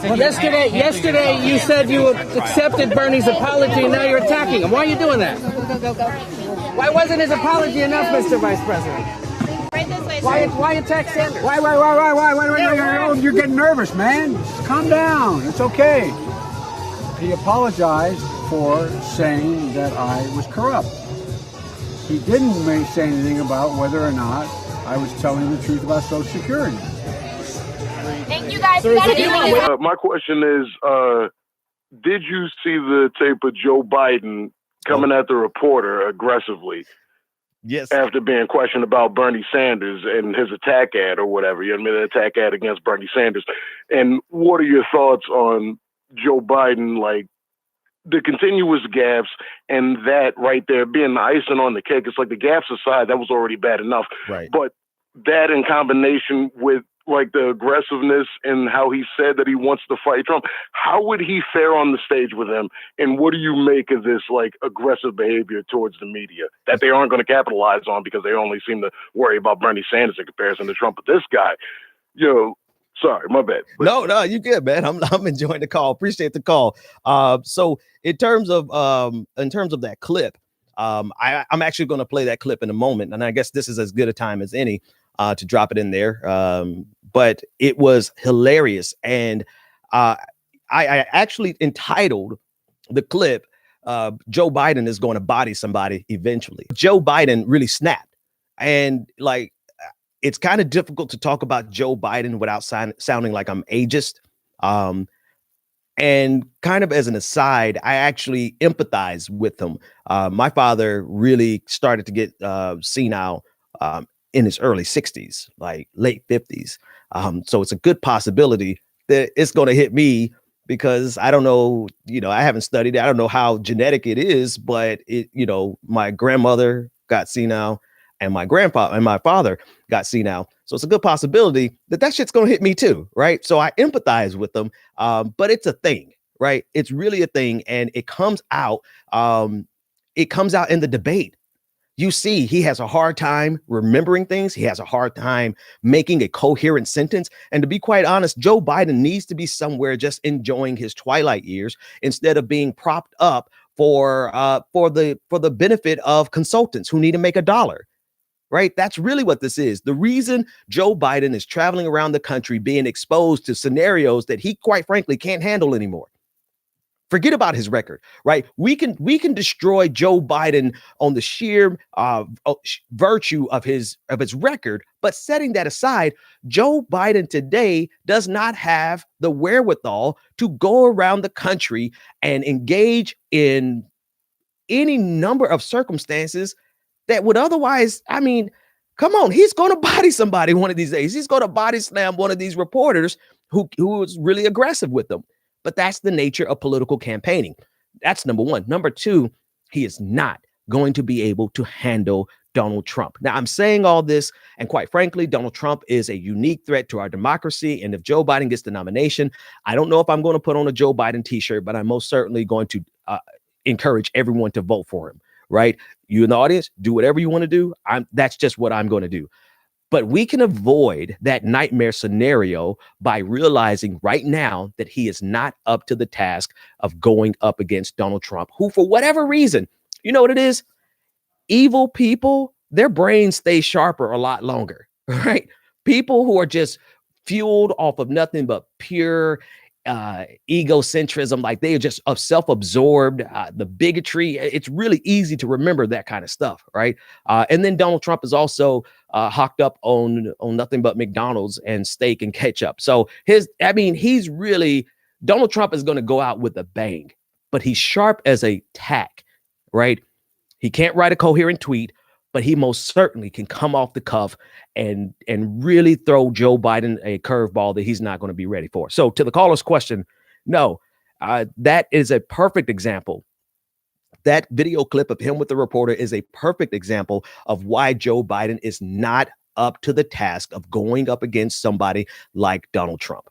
Yesterday you said you accepted Bernie's apology and now you're attacking him. Why are you doing that? Why wasn't his apology enough, Mr. Vice President? Why attack Sanders? Why? You're getting nervous, man. Calm down. It's okay. He apologized for saying that I was corrupt. He didn't say anything about whether or not I was telling the truth about Social Security. Thank you, guys. My question is, did you see the tape of Joe Biden coming at the reporter aggressively? Yes. After being questioned about Bernie Sanders and his attack ad or whatever, you know what I mean, the attack ad against Bernie Sanders. And what are your thoughts on Joe Biden, like the continuous gaffes and that right there being the icing on the cake? It's like the gaffes aside, that was already bad enough. Right. But that in combination with like the aggressiveness and how he said that he wants to fight Trump, how would he fare on the stage with him? And what do you make of this like aggressive behavior towards the media that they aren't going to capitalize on because they only seem to worry about Bernie Sanders in comparison to Trump? But this guy, sorry, my bad. No, you good, man. I'm enjoying the call. Appreciate the call. So in terms of that clip, I'm actually going to play that clip in a moment, and I guess this is as good a time as any to drop it in there. But it was hilarious, and I actually entitled the clip "Joe Biden is going to body somebody eventually." Joe Biden really snapped, and like, it's kind of difficult to talk about Joe Biden without sounding like I'm ageist. And kind of as an aside, I actually empathize with him. My father really started to get senile in his early 60s, like late 50s. So it's a good possibility that it's going to hit me, because I don't know, I haven't studied it. I don't know how genetic it is, but my grandmother got senile and my grandfather and my father got senile. So it's a good possibility that shit's going to hit me too. Right. So I empathize with them. But it's a thing, right? It's really a thing. And it comes out in the debate. You see, he has a hard time remembering things. He has a hard time making a coherent sentence. And to be quite honest, Joe Biden needs to be somewhere just enjoying his twilight years instead of being propped up for the benefit of consultants who need to make $1. Right? That's really what this is. The reason Joe Biden is traveling around the country being exposed to scenarios that he quite frankly can't handle anymore. Forget about his record, right? We can destroy Joe Biden on the sheer virtue of his record, but setting that aside, Joe Biden today does not have the wherewithal to go around the country and engage in any number of circumstances that would otherwise, come on, he's going to body somebody one of these days. He's going to body slam one of these reporters who was really aggressive with them. But that's the nature of political campaigning. That's number one. Number two, he is not going to be able to handle Donald Trump. Now, I'm saying all this, and quite frankly, Donald Trump is a unique threat to our democracy. And if Joe Biden gets the nomination, I don't know if I'm going to put on a Joe Biden t-shirt, but I'm most certainly going to encourage everyone to vote for him, right? You in the audience, do whatever you want to do. That's just what I'm going to do. But we can avoid that nightmare scenario by realizing right now that he is not up to the task of going up against Donald Trump, who, for whatever reason, you know what it is? Evil people, their brains stay sharper a lot longer, right? People who are just fueled off of nothing but pure egocentrism, like they are just self-absorbed, the bigotry. It's really easy to remember that kind of stuff, right? And then Donald Trump is also hocked up on nothing but McDonald's and steak and ketchup. So he's really, Donald Trump is going to go out with a bang, but he's sharp as a tack, right? He can't write a coherent tweet, but he most certainly can come off the cuff and really throw Joe Biden a curveball that he's not going to be ready for. So to the caller's question, no, that is a perfect example. That video clip of him with the reporter is a perfect example of why Joe Biden is not up to the task of going up against somebody like Donald Trump.